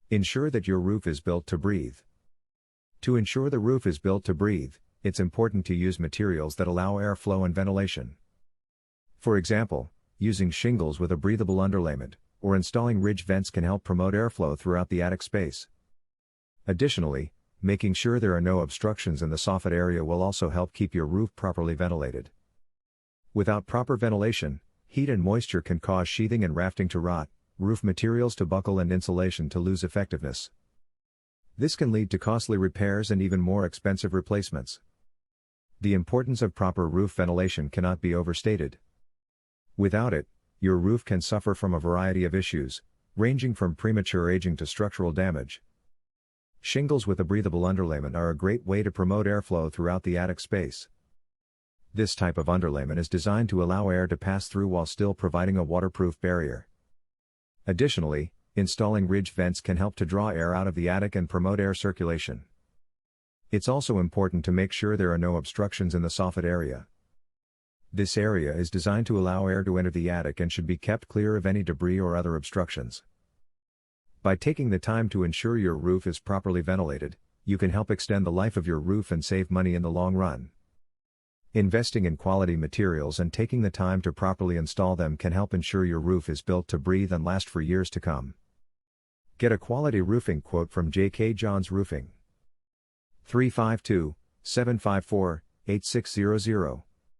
Ensure that your roof is built to breathe. To ensure the roof is built to breathe, it's important to use materials that allow airflow and ventilation. For example, using shingles with a breathable underlayment, or installing ridge vents can help promote airflow throughout the attic space. Additionally, making sure there are no obstructions in the soffit area will also help keep your roof properly ventilated. Without proper ventilation, heat and moisture can cause sheathing and rafting to rot, roof materials to buckle and insulation to lose effectiveness. This can lead to costly repairs and even more expensive replacements. The importance of proper roof ventilation cannot be overstated. Without it, your roof can suffer from a variety of issues, ranging from premature aging to structural damage. Shingles with a breathable underlayment are a great way to promote airflow throughout the attic space. This type of underlayment is designed to allow air to pass through while still providing a waterproof barrier. Additionally, installing ridge vents can help to draw air out of the attic and promote air circulation. It's also important to make sure there are no obstructions in the soffit area. This area is designed to allow air to enter the attic and should be kept clear of any debris or other obstructions. By taking the time to ensure your roof is properly ventilated, you can help extend the life of your roof and save money in the long run. Investing in quality materials and taking the time to properly install them can help ensure your roof is built to breathe and last for years to come. Get a quality roofing quote from J.K. Johns Roofing. 352-754-8600